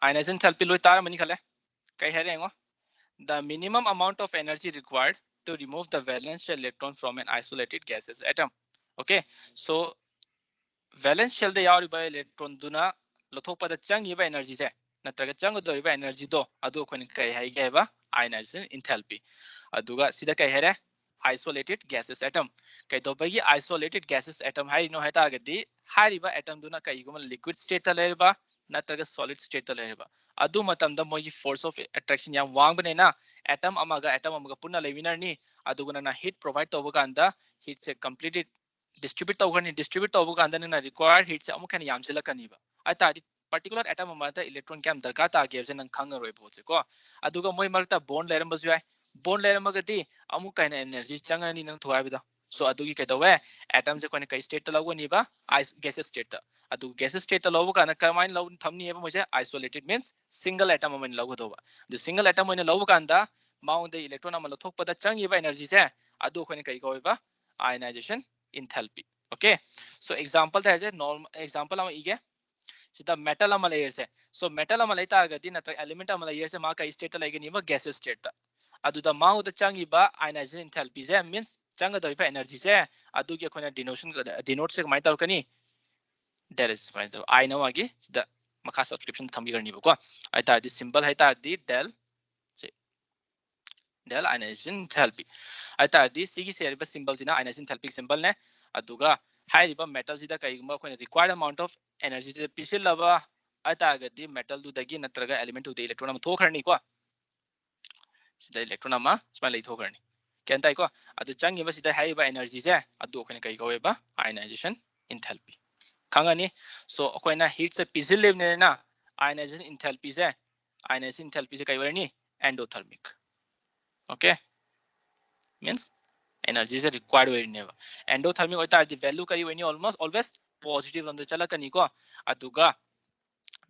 ionization enthalpy loi tar mani khale kai hai rengo the minimum amount of energy required to remove the valence shell electron from an isolated gaseous atom. Okay, so valence shell the yauri by electron duna lothokpa da changi ba energy se natraga chang do ba energy do adu khoni kai hai ga ba ionization enthalpy aduga sida kai hai isolated gaseous atom kai do ba gi isolated gaseous atom hai no hai ta gadi hari ba atom duna kai gum liquid state ta le ba natraga solid state ta le ba adu matam da moi force of attraction yam wang bane na atom amaga punna levinar ni aduguna na heat provide to kanda heat se completely distribute to kanda na required heat se amukan yam jela kaniba ata particular atom amata electron cam darka ta ge je nang khang roi bo che ko aduga moi marta bond leram basu ai bond leram magati amukan energy changani nang thuai bida so adugi kai dawe atom je kone kai state ta lago ni ba gaseous state ta adu gaseous state ta lobo kana karmain lo thamni eba moje isolated means single atom amen logo doba du single atom oine lobo kanda maung the electron amalo thokpa da changi ba energy se adu khone kai ko ba ionization enthalpy. Okay, so example ta je normal example am ige sida metal am layer se so metal am lai tar gadi natra element am layer se ma kai state ta lagi ni ba gaseous state ta adu da maung da changi ba ionization enthalpy se means changa da ba energy se adu ge khone denote se mai tar kani that is my I know agi the makha subscription thambi garni ko ai tar the symbol hai tar the del ionization enthalpy ai tar the sigi se ba symbol sina ionization enthalpy symbol ne aduga hai riba metal sida kai ma ko required amount of energy se pisil laba ai tar ga the metal du dagi natraga element du the electron am thokharni ko sida electron ama smai lai thokharni ken tai ko adu changi ba sida hai ba energy se adu ko kai ko ba ionization enthalpy khangani so akoina heat se pisil levne na ionization enthalpy se kai warni endothermic. Okay, means energy is required very never endothermic hoita the value kari when almost always positive on the chala kani ko aduga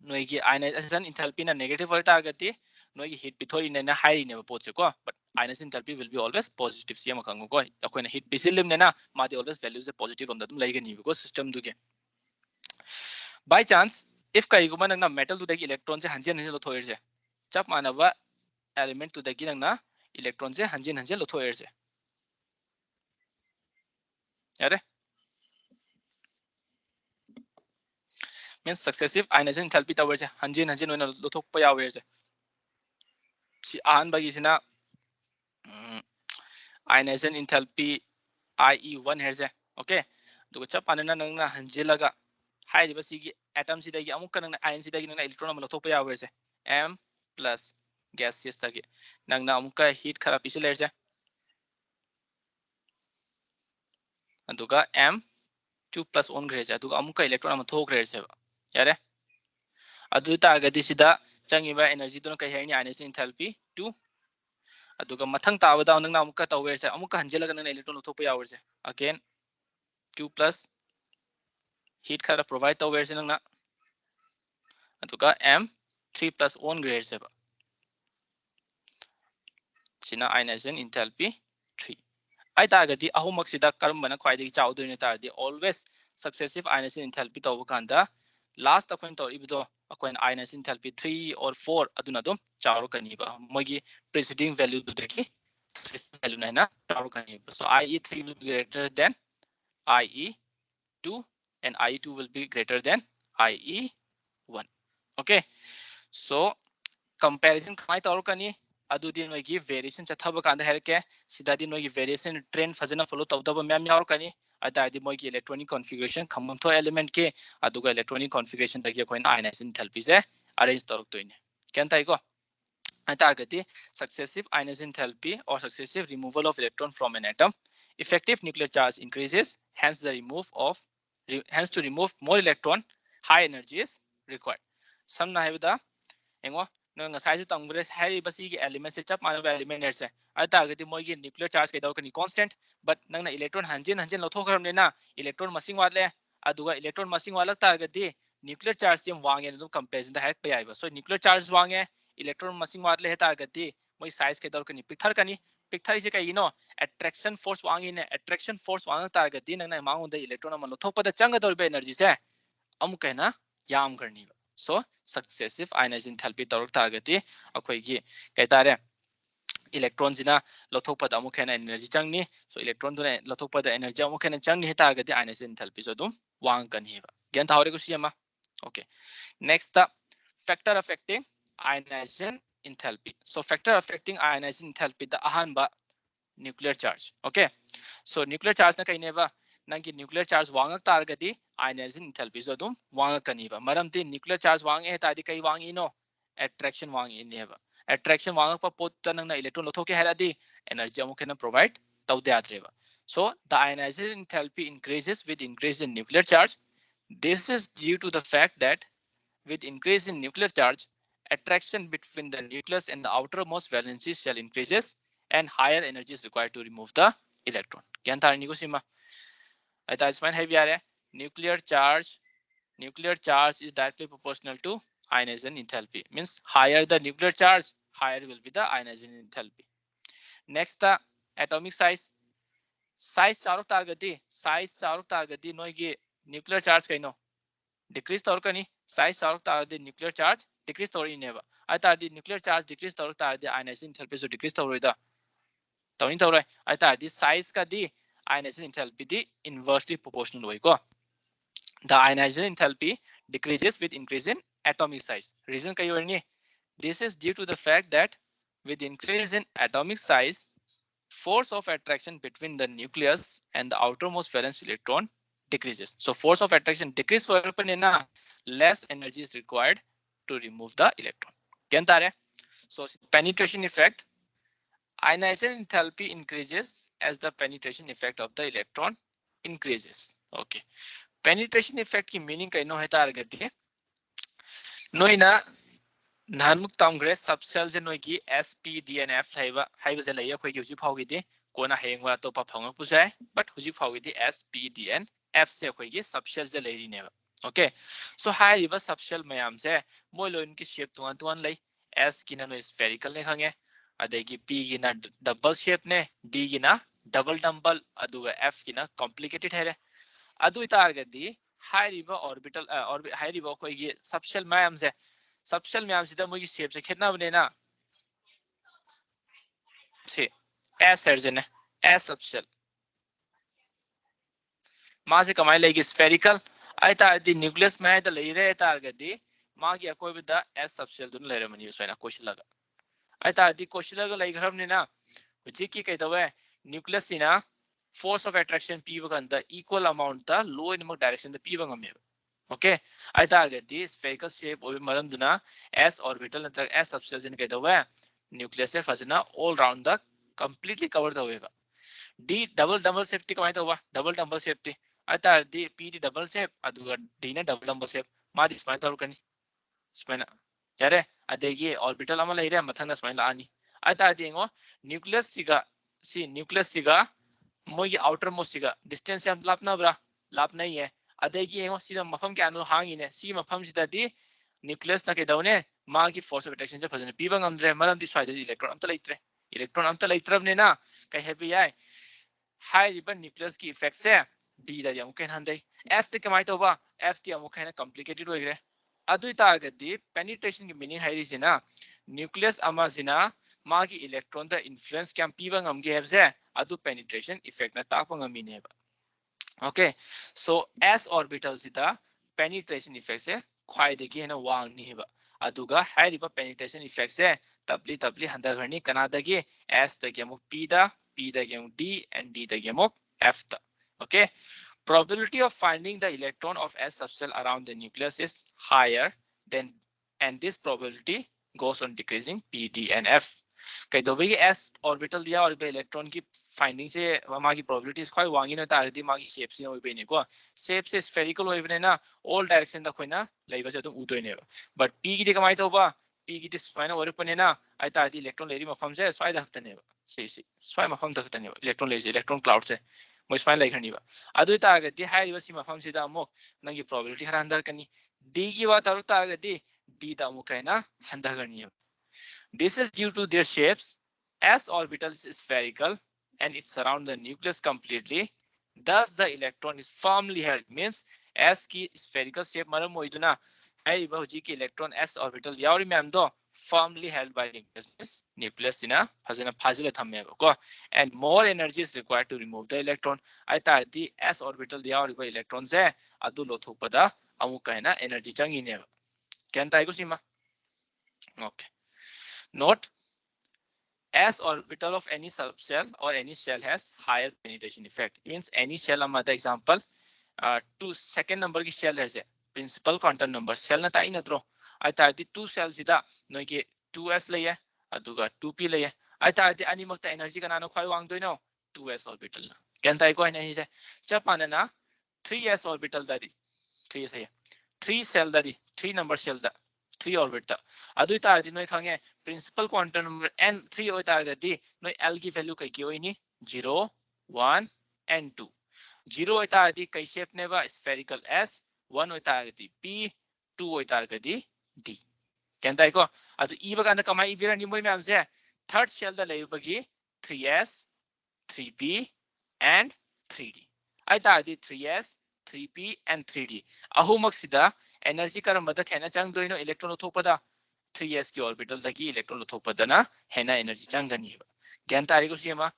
noigi ionization enthalpy na negative hoita agati noigi heat pithori na high ne poche ko but ionization enthalpy will be always positive siam kangu ko akoina heat pisil ne na ma the always values is positive on the dum laigani ko system du ge by chance if kai guma nang na metal tu dagi electron se hanjin lo thoir je chap manaba element tu dagi nang na electron se hanjin lo thoir je yare means successive ionization enthalpy tower je hanjin oina lo thok pa yawer je si an bagi sina ionization enthalpy IE1 her je okay to chap anana nang na hanjilaga hai riba si atom si dagi amuk nang ion si dagi nang electron lo thok pa yawer je m plus gaseous tagi nang na amuka heat khara pisil je aduga m2 plus on grade aduga amuka electron am thok grade se yare adu ta agadi sida changi ba energy don kai herni ionization enthalpy 2 aduga mathang ta wada nang na amuka tawer se amuka hanjela nang electron thok pa yawer se again 2 plus heat khara provide tawer se nang na aduga m3 plus on grade se sina ionization enthalpy 3 ai ta agadi ahumak sida karam bana khwai degi chaw doine ta di always successive ionization enthalpy taw kanda last akoin to ibdo akoin ionization enthalpy 3 or 4 aduna dum charu kaniba mogi preceding value du deki value na na charu kaniba so IE3 will be greater than IE2 and IE2 will be greater than IE1. Okay, so comparison kai taw kani adudi noigi variation chathaba kanda herke sidadi noigi variation trend fajana follow tawdaba mem yaur kani adadi moigi electronic configuration khamam tho element ke aduga electronic configuration dagi koina ionization enthalpy se arrange torok toine ken tai ko atagati successive ionization enthalpy or successive removal of electron from an atom effective nuclear charge increases hence to remove more electron high energy is required samna haibda engo nang sai su tang bres hai basi gi element se chap mana element ne se ata gati moi gi nuclear charge kai daw kani constant but nang na electron hanjin lo thokram ne na electron masing watle aduga electron masing walak ta gati nuclear charge tem wange no comparison da hack pai ba so nuclear charge wange electron masing watle heta gati moi size kai daw kani picture se kai no attraction force wange ne attraction force wang ta gati nang na maung da electron ma lo thokpa da chang da energy se amu kai na yam karni so successive ionization enthalpy tawrak targati akhoi gi kai tare electron zina lothokpada amuk hena energy changni so electron dune lothokpada energy amuk hena changni heta targati ionization enthalpy so dum wang kan hiba gyan thawre ko siama okay next the factor affecting ionization enthalpy so factor affecting ionization enthalpy the ahanba nuclear charge okay so nuclear charge na kaineba nangi nuclear charge wangak targati ionization enthalpy so dum wangak kaniba maramti nuclear charge wang he tadi kai wang ino attraction wang ineba attraction wangak pa pot ta nang na electron lothoke haradi energy amuk hena provide tawde adreba so the ionization enthalpy increases with increase in nuclear charge. This is due to the fact that with increase in nuclear charge, attraction between the nucleus and the outermost valence shell increases and higher energy is required to remove the electron. Kyan tharni ko sima? Aita ismain hai biare nuclear charge is directly proportional to ionization enthalpy. Means higher the nuclear charge, higher will be the ionization enthalpy. Next the atomic size. Size charok targati noigi nuclear charge kaino decrease torkani size charok the nuclear charge decrease tori neba ata the nuclear charge decrease torok the ionization enthalpy so decrease toroida tawni torai ata the size ka di ionization enthalpy di inversely proportional way ko the ionization enthalpy decreases with increase in atomic size reason kai yorni this is due to the fact that with increase in atomic size force of attraction between the nucleus and the outermost valence electron decreases. So force of attraction decrease for less energy is required to remove the electron. So penetration effect, ionization enthalpy increases as the penetration effect of the electron increases. Okay. Penetration effect की meaning कहीं है तारगति नोइना नानमुक तामग्रे subshell जे नोइगी SP DNF हाइबा जे लैया खोइ हुजि फाउगिदि कोना हेंगवा तो पाफांग पुजाय but हुजि फाउगिदि SP DNF से खोइगी subshell जे लैरिनेबा okay so हाइबा subshell मयाम से मोय लोइन की शेप तुआन तुआन लै S किना नो स्फेरिकल ने खंगे अदेगी P किना डबल शेप ने D किना डबल डंबल अदुगा F किना कॉम्प्लिकेटेड है अदु इतारगदि हाइरिबा ऑर्बिटल हाइरिबा खोइगी सबसेल मयाम से सबसेल मैम सिदा मोगी शेप से खेतना बनेना से एस सर्जन है एस सबसेल मासे कमाई लेगी स्फेरिकल आइता दी न्यूक्लियस में द लेरे तारगदी मागी अकोय बिदा एस सबसेल दुन लेरे मनी सोइना कोशिलगा आइता दी कोशिलगा लेगरम ने ना हुजी की कइतवे न्यूक्लियस सिना force of attraction p बगंदा equal amount ता low in direction द p बगमे okay I target the spherical shape of maramduna s orbital and s subshell in the nucleus fazina all round the completely covered the way d double shape double double shape I thought the p double shape adu d double double shape ma this my tarukani spina yare adegi orbital ama laire mathanga smile ani I thought the nucleus siga मोगी outermost siga distance yam lapna bra lap nahi hai adegi engo sida mafam kya anu hangine si mafam sida di nucleus na ke daune ma ki force of attraction je phajane piba ngamdre maram this faida electron amta leitre ne na kai happy ai high ribbon nucleus ki effect se d da yam ken handai f te kamai to ba f ti amu kana complicated hoigre adu target di penetration ki meaning hai risina nucleus ama sina मागी electron the influence cam पीबा ngamge hebse adu penetration effect na takpa ngamine ba okay so s orbital sida penetration effect se khwai de gi na wang ni ba aduga hariba penetration effect se tabli handa garni kanada gi s da gemuk p da gemuk d and d da gemuk f da okay probability of finding the electron of s subshell around the nucleus is higher than and this probability goes on decreasing p d and f कई दो भाई s orbital दिया और बे electron की finding से मागी probabilities खै वांगी न तारदी मागी शेप से होय बेने को शेप से स्फेरिकल होय बेने ना ऑल डायरेक्शन द खोइना लैबा से तुम उतोय ने बट p की कमाई तो बा p की दिस फाइना ओर पने ना आई तारदी इलेक्ट्रॉन लेरी मफम से स्वाय दखत ने सी स्वाय मफम दखत ने इलेक्ट्रॉन लेरी इलेक्ट्रॉन क्लाउड से mo smile like haniba adu target hai riba sima pham sida amok nangi probability har andar kani d ki wa taru target d ta amok kaina handa garni this is due to their shapes s orbital is spherical and it surrounds the nucleus completely thus the electron is firmly held means s ki spherical shape maram hoiduna हाइबा हुजी की electron s orbital यावरी ma'am दो firmly held by nucleus means nucleus ina fazana phajile thamme ko, and more energy is required to remove the electron. Ai tar di s orbital yauri ba electron je adu lo thokpada amu kahina energy changi ne kyan tai ko sima. Okay, note s orbital of any subshell or any shell has higher penetration effect. Means any shell amada example to second number की shell है principal quantum number shell ना ताई नत्रो आई तारती 2 shell सिदा नोई के 2s लये अदुगा 2p लये आई तारती अनि मक्ता energy का नानो खाई वांग दोइनो 2s orbital ना क्या ताई को है नहीं से चपाने ना 3s orbital दारी 3 से 3 shell दारी 3 number shell दा 3 orbit दा अदुई तारती नोई खांगे principal quantum number n 3 ओई तारती नोई l की value कई की ओई नी 0 1 and 2 0 होइतारदी कई शेप नेबा स्फेरिकल s 1 होइतारदी p 2 होइतारदी d केन ताइको अदु ई बगान कमाई इबिरा नि मोइ मैम से थर्ड शेल द लेबगी 3s 3p and 3d आइतारदी 3s 3p and 3d अहुमक सिदा एनर्जी करम बद खेना चंग दोइनो इलेक्ट्रॉन थोपदा 3s की ऑर्बिटल दगी इलेक्ट्रॉन थोपदना हेना एनर्जी चंगनी केन तारिको सिमा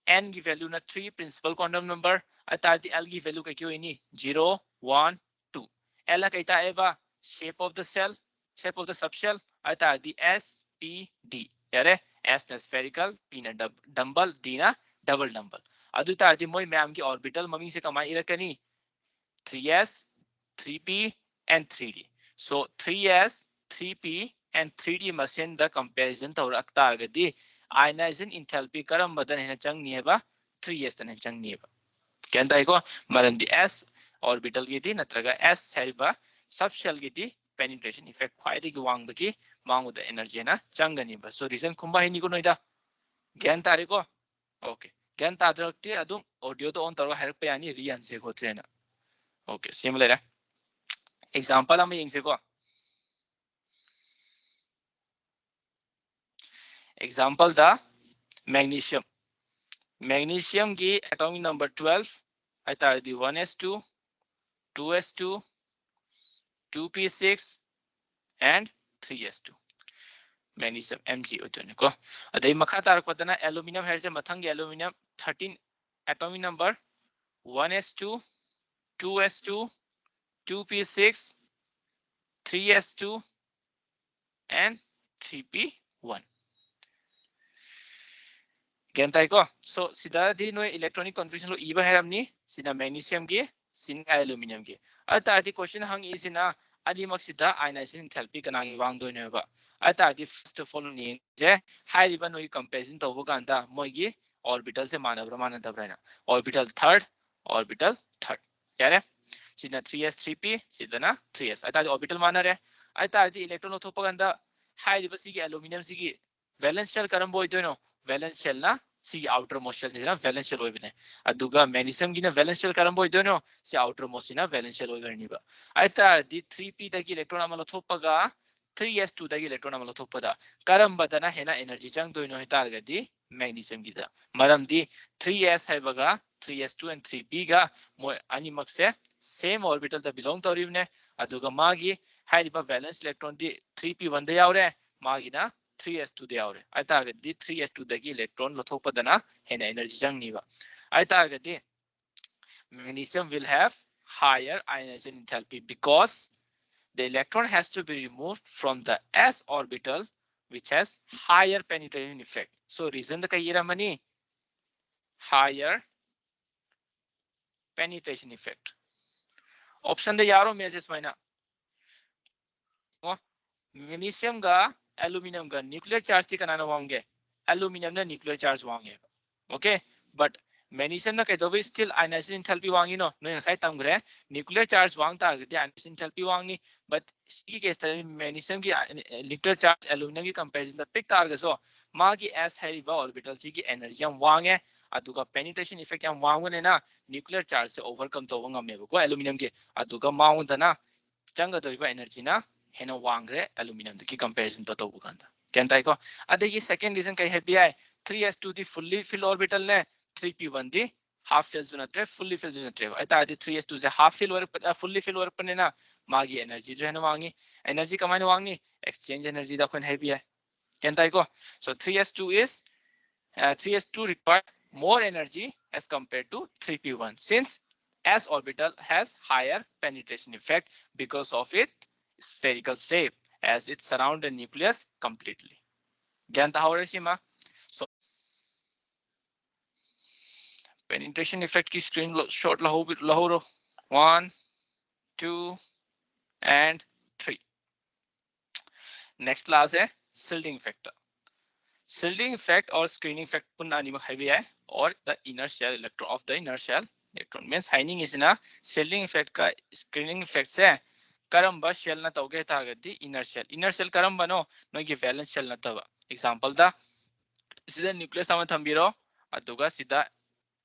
n की वैल्यू ना 3 प्रिंसिपल क्वांटम नंबर अतारती l की वैल्यू कई होइनी 0 1 2 l कइता एबा shape of the shell shape of the subshell अतारती s p d यारे s ना स्फेरिकल p ना डंबल d ना डबल डंबल अदु तारती मोय मैम की ऑर्बिटल ममी से कमाई इरकनी 3s 3p and 3d so 3s 3p and 3d machine the comparison तौरक तारगदी ionization enthalpy karam badan hena changni heba 3s tan changni heba kyan tai ko marandi s orbital gi di natraga s heba subshell gi di penetration effect khwaide gi wang baki mangu the energy na changani ba so reason khumba hini ko noida gyan tare ko okay gyan ta jakti adum audio to on tarwa harak pe yani re answer ko chena okay similar example am yeng se ko example the magnesium magnesium की atomic number 12 आइतारदी 1s2 2s2 2p6 and 3s2 magnesium mg होतोने को अदई मखा तारक पतना aluminium हेरसे मथंग aluminium 13 atomic number 1s2 2s2 2p6 3s2 and 3p1 केंताई को सो सिदा दी नो इलेक्ट्रॉनिक कन्फिगरेशन लो इबा हेरमनी सिना मैग्नीशियम की सिन एल्युमिनियम की अतारती क्वेश्चन हंग इसिना अनिमक सिदा आयनाइजेशन एंथैल्पी कनागी वांग दोइनेबा अतारती फर्स्ट ऑफ ऑल नि जे हाइरिबा नो कंपैरिजन तोबो कांदा मोगी ऑर्बिटल से मानब्रा मानदब्राना ऑर्बिटल थर्ड यारे सिना 3s 3p सिदना 3s अतारती orbital मानरे अतारती electron थोपा कांदा हाइरिबा सिगी एल्युमिनियम सिगी वैलेंस शेल करम बोय दोइनो वैलेंस शेल ना सी आउटर मोस्ट शेल निना वैलेंस शेल होइबने अदुगा मैग्नीशियम गिना वैलेंस शेल करम बोय दोइनो सी आउटर मोस्ट ना वैलेंस शेल होइगनिबा आइता दी 3p दगी इलेक्ट्रॉन अमल थोपगा 3s2 दगी इलेक्ट्रॉन अमल थोपदा करम बदना हेना एनर्जी चंग दोइनो हितारगदी मैग्नीशियम गिदा मरम दी 3s हैबगा 3s2 and 3p गा मोय अनिमक से सेम ऑर्बिटल द बिलोंग तोरिबने अदुगा मागी हाइरिबा वैलेंस इलेक्ट्रॉन दी 3p1 दे यावरे मागिना 3s2 दे यावरे आइतारगदी 3s2 दगी इलेक्ट्रॉन लथोपदना हेना एनर्जी चंगनिबा आइतारगदी magnesium will have higher ionization enthalpy because the electron has to be removed from the s orbital which has higher penetration effect so reason the kayira mani higher penetration effect option the yaro message maina magnesium ga aluminum ga nuclear charge ti kanana wange aluminum na nuclear charge wange okay but magnesium na kaidobe still ionization enthalpy wangi no no sai tamgre nuclear charge wang ta gde ionization enthalpy wangi but ski case ta magnesium ki nuclear charge aluminum ki comparison da pick target so ma ki s heriba orbital si ki energy am wange aduga penetration effect am wangone na nuclear charge se overcome to ngam me ko aluminum ki aduga maung da na changa doiba energy na Hena Wangre aluminium की comparison तो बुकांदा केंताई को अदे ये second reason कई है भी है 3s2 दी fully fill orbital ने 3p1 दी half fill जो नत्रे fully fill जो नत्रे आई ताकि 3s2 से half fill और fully fill और पने ना मागी energy जो है ना वांगी energy कमाने वांगी exchange energy दा कोई है भी है कहता है को so 3s2 is 3s2 require more energy as compared to 3p1 since s orbital has higher penetration effect because of its spherical shape as it surrounds the nucleus completely. Gyanta how Rishima? So penetration effect की screen short lahoro 1, 2 and 3. Next class है shielding factor. Shielding effect or screening effect पुन्ना निमक heavy है or the inner shell electron of the inner shell electron means shining is na shielding effect का screening effect से करम्बा shell ना तोगे तागती inner shell करम्बा no की valence shell ना तवा example दा सीधा nucleus आम थम्बिरो अतुगा सीधा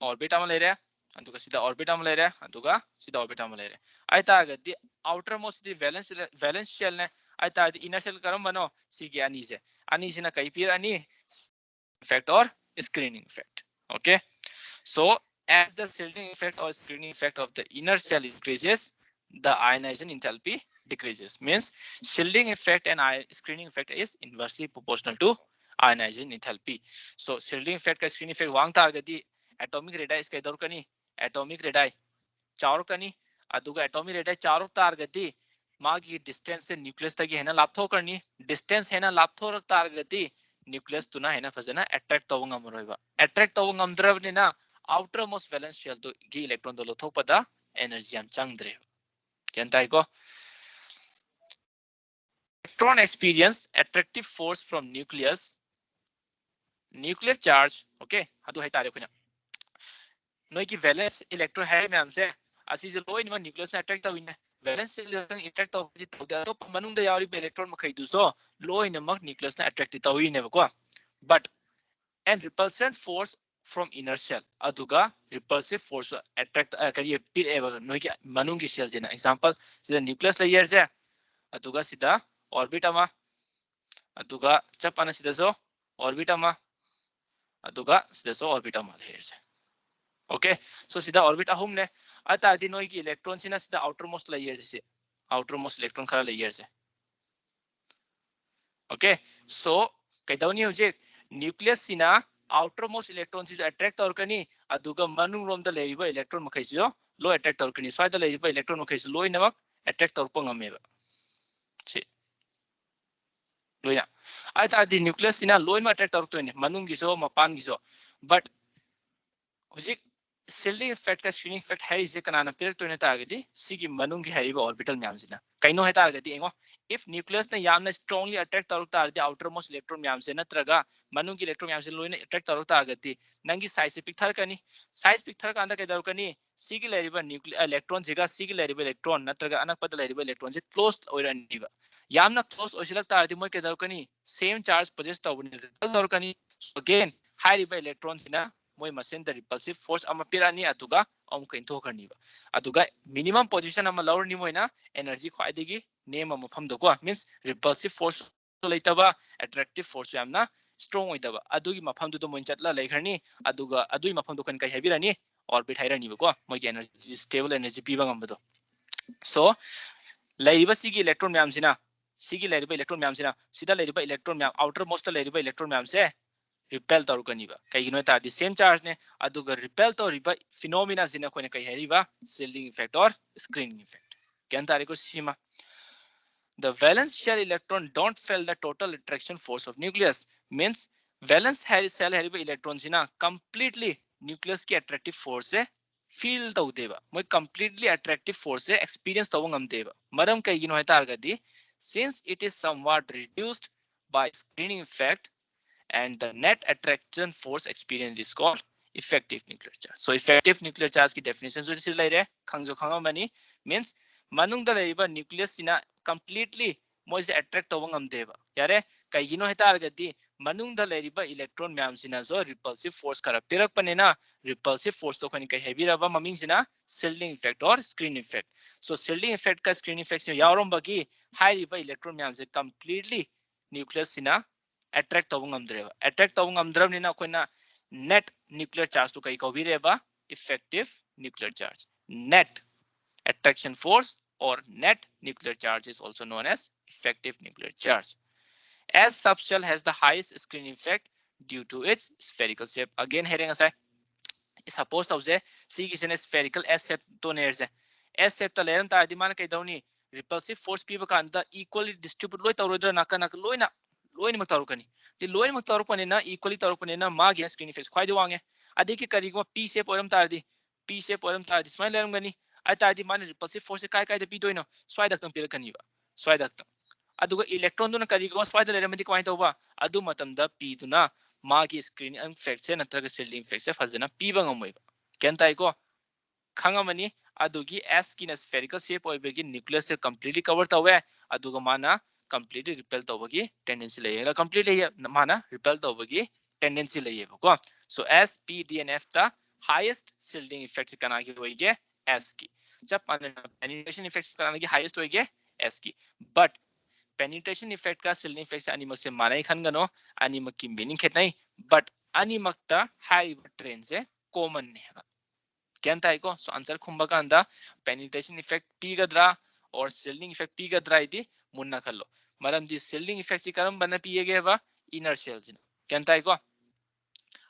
orbit आम ले रहा अतुगा सीधा orbit आम ले रहा अतुगा सीधा orbit आम ले रहा आई तागती outermost the valence shell ने आई तागती inner shell करम्बा नो सीगे ani से ना कई पीर ani effect or screening effect. Okay, so as the shielding effect or screening effect of the inner shell increases, the ionization enthalpy decreases. Means shielding effect and screening effect is inversely proportional to ionization enthalpy. So shielding effect का screening effect वांग तारगती atomic radii इसका इधर कनी atomic radii चारों कनी अदुगा atomic radii चारों तारगती माँ की distance से nucleus तक है ना लाप्थो करनी distance है ना लाप्थो रख तारगती nucleus तुना है ना फजना attract तो वंगम रोइबा attract तो वंगम द्रवने ना outermost valence shell तो गी electron तो लोथो पदा energy हम चंग द्रे क्या है को electron experience attractive force from nuclear charge okay हदु है तारे को ना नोई की valence electron है में हमसे असी जो लोई निमा nucleus ने attract तो विना valence electron attract तो जी तो मनुंग दे यारी electron मखई दूसो लोई नमक nucleus ने attract तो ही ने बको but and repulsion force from inner shell aduga repulsive force attract kariye pir eba noi ki manung ki shell jena example sida nucleus layer je aduga sida orbit ama aduga chapana sida so orbit ama aduga sida so orbit ama layer je okay so sida orbit ahum ne ata di noi ki electron sina sida outermost layer je outermost electron khara layer je okay so kaidawni huje nucleus sina outermost electron is attract और कनी अदुगा मनुंग रोम the लेरिबा electron मखै सियो लो attract और कनी स्वाद लेरिबा electron मखै सियो लो नमक attract और पंगमेबा छि लोइना आई ता दि nucleus सिना लो मा attract और तोने मनुंग गिसो मपान गिसो but हुजिक shielding effect का screening effect है इसे कनाना पिरक तोने तागदि सिगी मनुंग की हरिबा orbital म्याम सिना कइनो है तागदि एंगो if nucleus na yamna strongly attract taruk tar the outermost electron myam se natraga manung ki electron myam se loina attract taruk ta agati nangi size se picthar kani size picthar ka anda ke dar kani c ki leriba nuclear electron jiga c ki leriba electron natraga anak pad leriba electron se closed oirani ba yamna close oisilak tar di moi ke dar kani same charge possess tawni dar kani again high riba electron sina moi masen the repulsive force ama pirani atuga om kain to karni ba atuga minimum position ama lower ni moina energy khwai degi name ama pham do ko means repulsive force leitaba attractive force yamna strong oidaba adugi mapham du moin chatla leikharni aduga adui mapham do kan kai habirani orbit hairani ba ko moi energy stable energy piba ngam do so leiriba sigi electron myam sina sigi leiriba electron myam sina sida leiriba electron myam outermost leiriba electron myam se repel tar kaniba kai gino ta the same charge ne aduga repel to riba phenomena sina koine kai heriba shielding effect or screening effect kyan tare ko sima the valence shell electron don't feel the total attraction force of nucleus means valence shell heriba electron sina completely nucleus ki attractive force se feel tawdeba moi completely attractive force se experience tawangam deba maram kai gino heta argadi since it is somewhat reduced by screening effect and the net attraction force experience is called effective nuclear charge. So effective nuclear charge की definition जो इसे ले रहे खंगजो खंगा money means manung da leiba nucleus sina completely moi se attract tawang am deba yare kai gino heta argadi manung da leiba electron myam sina zo repulsive force kara pirak panena repulsive force to khani kai heavy raba maming sina shielding effect or screen effect so shielding effect ka screen effect se yarom bagi high riba electron myam se completely nucleus sina attract tawang am dreba attract tawang am drab nina koina net nuclear charge to kai ko bi reba effective nuclear charge. Net attraction force or net nuclear charge is also known as effective nuclear charge. S subshell has the highest screening effect due to its spherical shape. Again, heading aside, suppose to say C is in a spherical S shape to near se S shape to learn ta demand kai dawni repulsive force p ba da equally distribute loi tawrodra naka naka loina loina mak tarukani the loina mak tarukani na equally tarukani na ma ga screen effects khwai wange adi ki kari go p shape oram tardi p shape oram tardi smile learn gani ai tardi man repulsive force kai kai da p doino swai dak tang pirakani ba swai dak tang aduga electron duna kari go swai da leram di kwai tawba adu matam da p duna मागी screen effect से नत्रग shielding effect से फजना पीबा ngomoi केन ताई को खंगमनी अदुगी S की स्फेरिकल शेप ओइबेगी न्यूक्लियस से कंप्लीटली कवर तवे अदुगा माना कंप्लीटली रिपेल तवगी टेंडेंसी लेयेगा कंप्लीटली माना रिपेल तवगी टेंडेंसी लेयेगा को so S P D and F the highest shielding effect कना की होइगे एस की जब पेनिट्रेशन इफेक्ट कना की हाईएस्ट होइगे एस की बट penetration effect का shielding effect से अनिमक से मानाई खनगनो अनिमक की meaning खेतनाई but अनिमक ता high train से common नहीं क्या अंता है को so answer खुम्बा का अंदा penetration effect पी गद्रा और shielding effect पी गद्रा इदी मुन्ना खलो मरम दी shielding effect से करम बना पिए गए बा inner shell जिन क्या अंता है को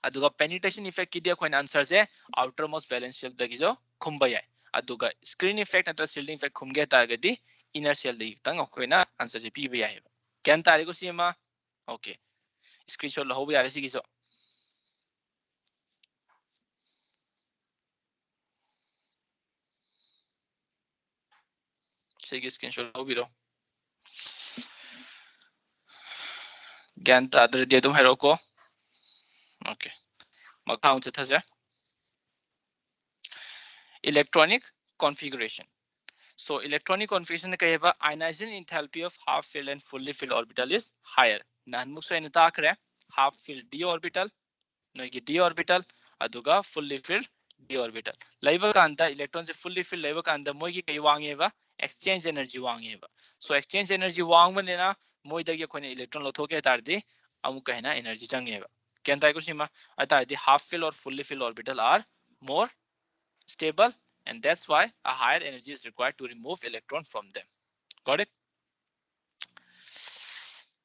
अदुगा penetration effect की दिया कोई आंसर से outermost valence shell तक जो खुम्बा याय अदुगा screen effect अथवा shielding effect खुम गया तागदी inner shell दी तंग कोई ना आंसर से पी भी आए क्या अंतर है को सीमा ओके स्क्रीनशॉट लो भी आ रही सी सही स्क्रीनशॉट लो भी लो ज्ञान तादर दिए तुम हेरो को ओके मखाऊं चथा जा electronic configuration So electronic configuration कहबा ionization enthalpy of half filled and fully filled orbital is higher. Nanmuk so ena takre half filled d orbital noigi d orbital aduga fully filled d orbital. Laiba kanta electron se fully filled laiba kanta moigi kai wangeba exchange energy wangeba. So exchange energy wangba na moi dagi koine electron lothoke tardi amu kahina energy changeba. Kenta ko sima atardi half filled or fully filled orbital are more stable and that's why a higher energy is required to remove electron from them. Got it?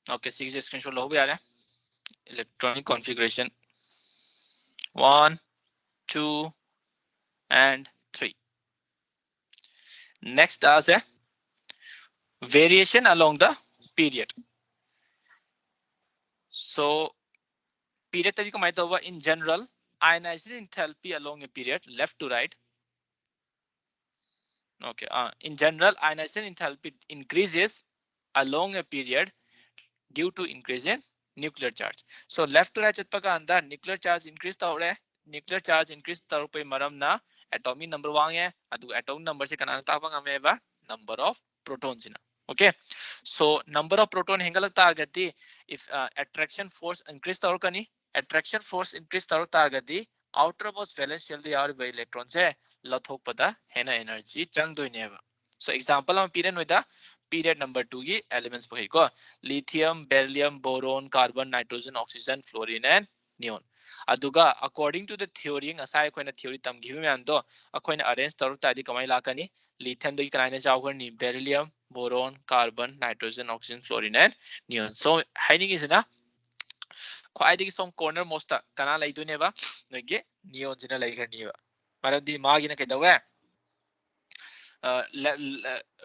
Okay, see the screenshot lo bhi aa raha hai electronic configuration 1 2 and 3. Next as a variation along the period. So period तरीका माहित होगा in general ionization enthalpy along a period left to right. Okay, in general ionization enthalpy increases along a period due to increase in nuclear charge. So left to right chatpa ka anda nuclear charge increase ta ho raha hai nuclear charge increase ta pe maram na atomic number wang hai adu atomic number se kanana ta bang ameba number of protons ina. Okay, so number of proton hengalak ta agati if attraction force increase ta kani attraction force increase ta agati outermost valence shell the yaar by electron se lathok pada hena energy chang doi ne ba. So example am period with the period number 2 की elements पकड़ी को lithium beryllium boron carbon nitrogen oxygen fluorine and neon अदुगा according to the theory असाय कोई ना theory तम give में आंदो अकोई ना arrange तरुक तादी कमाई लाकनी lithium दो की कराने जाओगे नी beryllium boron carbon nitrogen oxygen fluorine and neon so hiding is ना ख्वाइदगी some corner most कना लाई दुने बा नगे neon जिना लाई करनी बा मतलब दी मागी ना कहता हुआ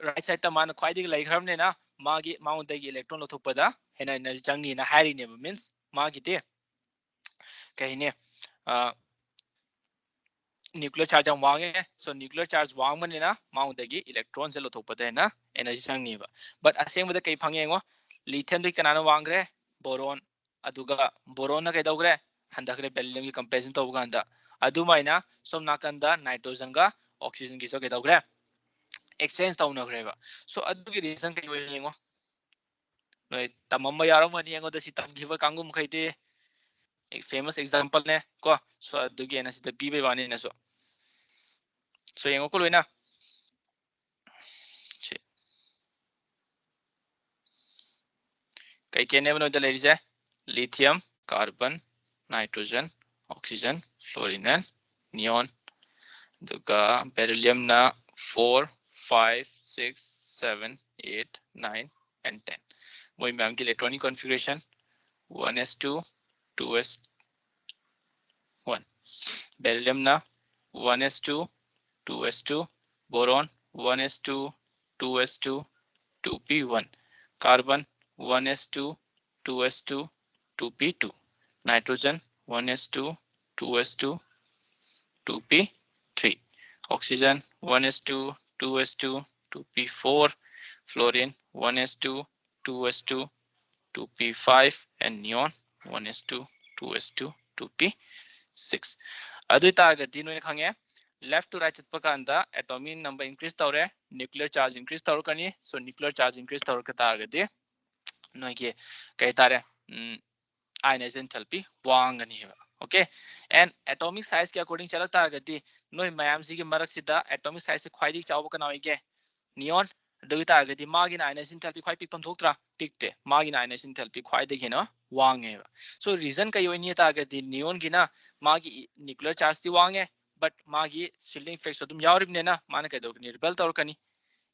right side ta man khwai dik lai khram ne na magi mount dagi electron lothokpada hena energy changni na hari ne means magi te kahine nuclear charge am wange so nuclear charge wang man na mount dagi electron se lothokpada hena energy changni ba but aseng bada kai phange ngo lithium dai kanana wangre boron aduga boron na kai dogre handakre beryllium ki comparison to uganda adumaina som nakanda nitrogen ga oxygen ki so kai dogre exchange तौनग्रेबा so अदुगी reason कई ओइ येंगो नय तमम्मा यारो money येंगो दसी तमगिबा कांगु मखैते एक famous example ने को सो अदुगी एना सिदा पीबे वानी ने सो येंगो को लोइना छे कई केने बनो the लेरिजे lithium carbon nitrogen oxygen fluorine and neon Duga beryllium na 4, 5, 6, 7, 8, 9, and 10. Moi ma'am ki electronic configuration 1s2, 2s1. Beryllium na 1s2, 2s2. Boron 1s2, 2s2, 2p1. Carbon 1s2, 2s2, 2p2. Nitrogen 1s2, 2s2, 2p3. Oxygen 1s2, 2s2, 2p4. Fluorine 1s2, 2s2, 2p5. And neon 1s2, 2s2, 2p6. Adu targati no khange left to right chitpa kanda atomic number increase tawre, nuclear charge increase tawrkani. So nuclear charge increase tawrka targati no ge kai tare ionization enthalpy wangani. Okay, and atomic size ke according chalak targati no mayam si ge marak sida atomic size se khwaidi chawba kana ge neon do targati magi ionization enthalpy khwai pik pam thoktra tikte magi ionization enthalpy khwai de gena wange. So reason kai yoni targati neon gina magi nuclear charge ti wange but magi shielding effects adum yauribne na mana kai do ni rebel tawrkani.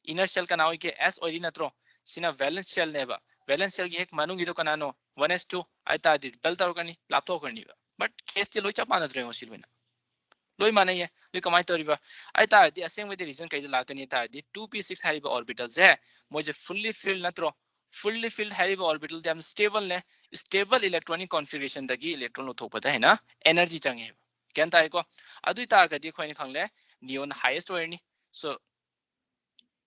Inner shell kana ke s oiri natro sina valence shell neba valence shell gi ek manungi do kana no 1s2 aita di rebel tawrkani laptop karni ba but case ti loicha mana dre silbina loi mana ye loi kamai toriba aita di aseng with the reason kai la kani ta di 2p6 hariba orbitals hai moje fully filled natro fully filled hariba orbital them stable ne stable electronic configuration dagi electron lo thokpada hai na energy change kyan ta ko adu ta ga di khoini khangle neon highest orni. So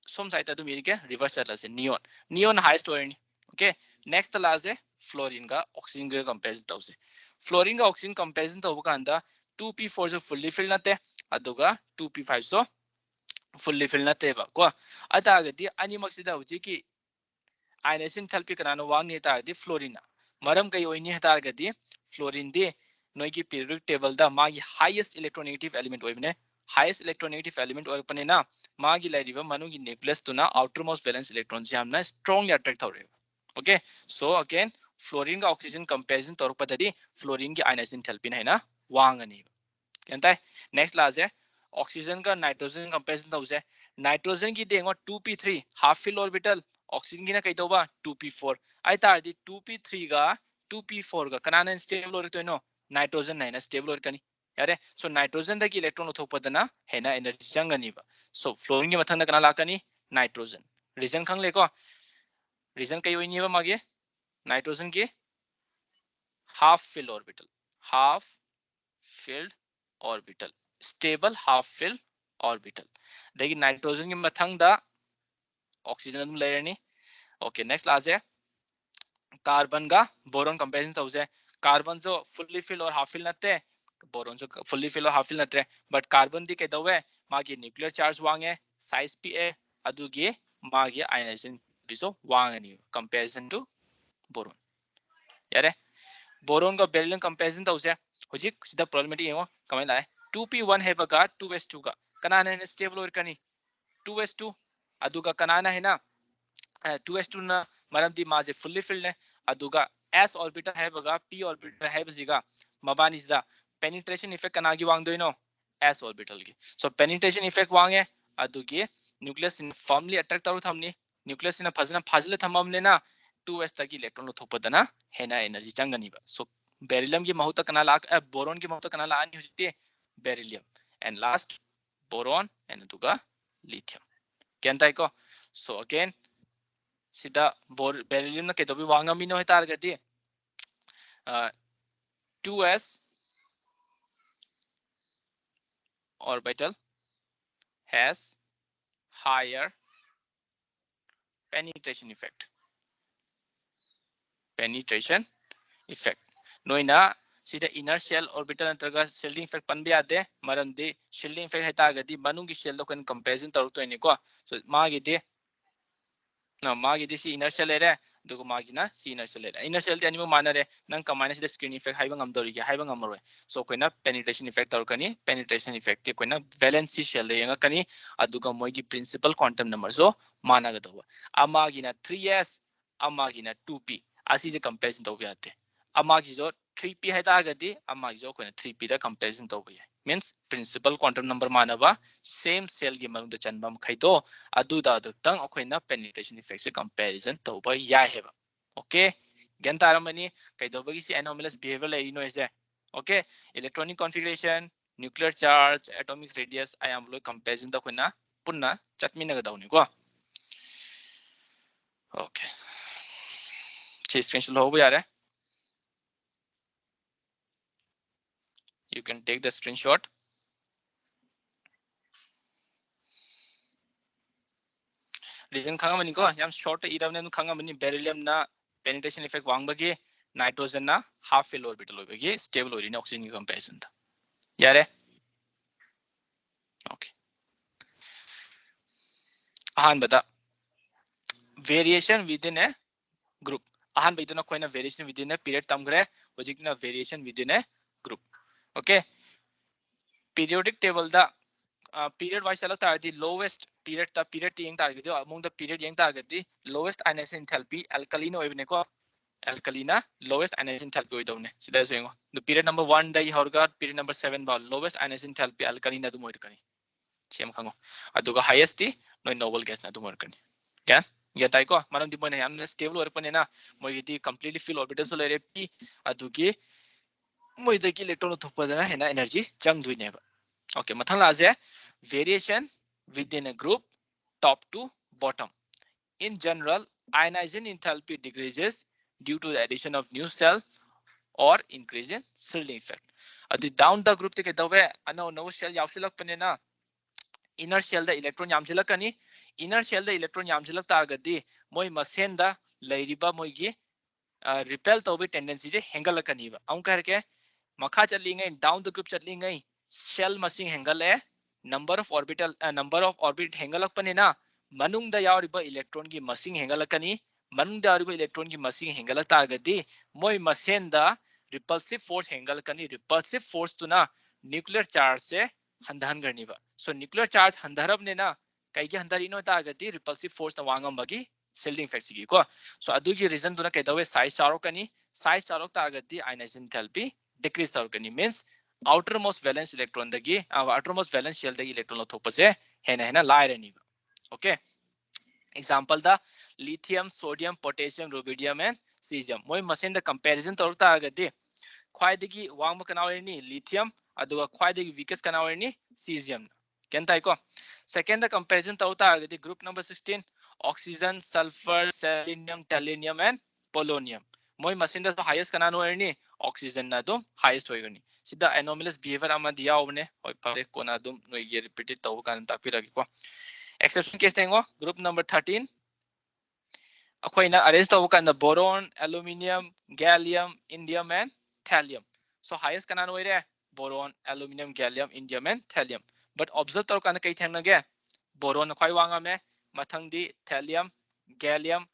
some side adu miri ke reverse chala se neon highest orni. Okay, next last है fluorine का oxygen के comparison तब से fluorine का oxygen comparison तब का अंदर 2p4 जो fully filled नते अदुगा 2p5 जो fully filled नते बा को अता आगे दी अन्य मकसद है कि ionization enthalpy कनानो वांग नहीं था दी fluorine मरम कई ओइनी है था आगे दी fluorine दी नोई की periodic table दा मागी highest electronegative element ओइबने highest electronegative element और पने ना मागी लाइरिबा मनुगी nucleus तो ना outermost valence electron से हमना strongly attract हो रहे. Okay, so again fluorine का oxygen comparison तौर पर तरी fluorine की ionization enthalpy है ना वांगनी कहता है. next लास्ट है oxygen का nitrogen comparison तौर से nitrogen की देंगे 2p3 half fill orbital oxygen की ना कहीं तो बा 2p4 आई तार दी 2p3 का 2p4 का कनाना stable और तो नो nitrogen नहीं ना stable और कनी यारे so nitrogen दा की electron उठो पदना है ना energy चंगनी बा so fluorine के मथंग दा कना लाकनी nitrogen reason खंग लेको reason कई हुई नहीं है मागे नाइट्रोजन के half filled orbital stable half filled orbital देखिए नाइट्रोजन के मथंग दा ऑक्सीजन तुम ले रहे. ओके नेक्स्ट लास्ट है कार्बन का बोरॉन कंपैरिजन तो उसे कार्बन जो फुल्ली फिल और हाफ फिल नते बोरॉन जो फुल्ली फिल और हाफ फिल नते बट कार्बन दी के दवे मागे न्यूक्लियर चार्ज वांगे साइज पी ए अदुगे मागे आयनाइजेशन पिसो वांगनी कंपैरिजन टू बोरॉन यारे बोरॉन का बेरिलियम कंपैरिजन तो उसे हुजिक सिदा प्रॉब्लमेटिक है वो कमें लाए 2p1 है बगा 2s2 का कनाना है स्टेबल और कनी 2s2 अदुगा कनाना है ना 2s2 ना मरम दी माजे फुल्ली फिल्ड है अदुगा s ऑर्बिटल है बगा p ऑर्बिटल है बजिगा मबानिसदा पेनिट्रेशन इफेक्ट कनागी वांग दोइनो s ऑर्बिटल की सो पेनिट्रेशन इफेक्ट वांगे अदुगे न्यूक्लियस इन फर्मली अट्रैक्ट तौर थमनी न्यूक्लियस इन फजना फाजले थममने ना 2s तक इलेक्ट्रॉन लो थोपदना है ना एनर्जी चंगनी बा सो बेरिलियम की महत्व कना लाक बोरॉन की महत्व कना लानी होती है beryllium and last boron and अदुगा लिथियम केंता को सो अगेन सिदा बेरिलियम ना केदोबी वांगामिनो है तारगती 2s orbital has higher penetration effect noina sida inner shell orbital antarga shielding effect panbi ade maramdi shielding effect hai taagadi manungi shell lo kan comparison taruto ni ko so magi de na magi de si inner shell ere dugo magi na si inner shell de animo manare nang kamana sida screen effect haiba ngamdori ge haiba ngamroi so koina penetration effect tarukani penetration effect te koina valency shell de yanga kani aduga moi gi principal quantum number so mana ga do amagi na 3s amagi na 2p asi je comparison to bi ate amagi jo 3p hai ta ga di amagi jo koina 3p da comparison to bi means principal quantum number manaba same cell gi manung da chanbam khaito adu da tang akoina penetration effect se comparison toba ya heba. Okay, gen taramani kaidoba gi si anomalous behavior la ino ise. Okay, electronic configuration, nuclear charge, atomic radius I am lo comparison da koina punna chatmina ga dauni ko. Okay, che screenshot hobo yare. You can take the screenshot. Reason khangamani ko yam short iravne khangamani beryllium na penetration effect wangbagi nitrogen na half fill orbital obagi stable orine oxygen ki comparison da yare. Okay, ahan bada variation within a group. ahan baiduna koina variation within a period tamgre hojikna variation within a group. Okay, periodic table da period wise alak tardi lowest period ta period yeng target among the period yeng target di lowest ionization enthalpy alkaline oibne ko alkalina lowest ionization enthalpy oidone sida sengo the period number 1 dai horga period number 7 ba lowest ionization enthalpy alkalina du moirkani sem khango aduga highest di no noble gas na du moirkani gas ya tai ko manam di bone yam stable orpane na moi di completely fill orbital so lere p adugi moi da ki electron thokpadana hena energy chang duine ba. Okay, mathang la je variation within a group top to bottom. In general, ionization enthalpy decreases due to the addition of new cell or increase in shielding effect. Adi down the group take dawe ano no cell yausilak panena inner shell the electron yamsilakani inner shell the electron yamsilak targadi moi masen da lairiba moi gi repel tobi tendency je hengalakani ba am karke makha chalingai down the group chalingai shell masing hengale number of orbit hengalak panena manung da yauriba electron gi masing hengalakani manung da yauriba electron gi masing hengalak targadi moi masen da repulsive force hengalakani repulsive force tuna nuclear charge se handhan garni ba. So nuclear charge handharab ne na kai gi handharino targadi repulsive force na wangam bagi shielding effect gi ko. So adugi reason tuna kai dawe size charokani size charok targadi ionization enthalpy decrease tarokani means outermost valence electron dagi outermost valence shell dagi electron lo thokpase hena hena lairani. Okay, example the lithium, sodium, potassium, rubidium and cesium moi machine the comparison tor targadi khwaidagi wangma kana ni lithium aduga khwaidagi weakest kana ni cesium kentai ko. Second the comparison tor targadi group number 16 oxygen, sulfur, selenium, tellurium and polonium moi machine the highest kana ni oxygen na dum highest hoigani sida anomalous behavior ama diya obne oi pare kona dum noi ye repeated taw kan takpiragi ko. Exception case tengo group number 13 akoina arrange taw kan the boron, aluminium, gallium, indium and thallium. So highest kana noire boron, aluminium, gallium, indium and thallium. But observe taw kan kai thangna ge boron khoi wanga me mathang di thallium, gallium,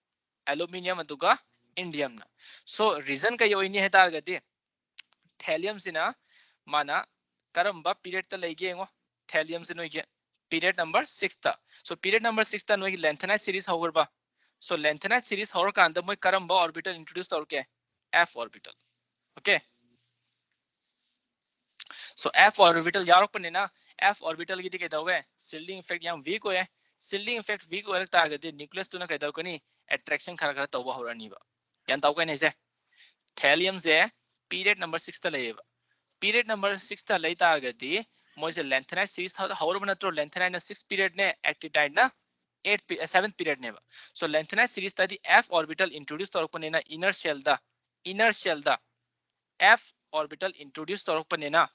aluminium aduga indium na. So reason kai oini he targati thallium sina mana karamba period ta lege ngo thallium sino ge period number 6 ta. So period number 6 ta no lengthenized series hogarba. So lengthenized series hor ka andam moi karamba orbital introduce torke f orbital. Okay, so f orbital yarok panena f orbital gi ke dawe shielding effect yam weak hoye shielding effect weak hoye ta agade nucleus tuna kai daw kani attraction khara khara tawba horani ba yan taw kai ne se thallium se period number 6 ta leba period number 6 ta lei ta agade moi se lengthenized series hor bana to lengthenized na 6 period ne actinize na 7th period ne ba. So lengthenized series ta di f orbital introduce torok panena inner shell da f orbital introduce torok panena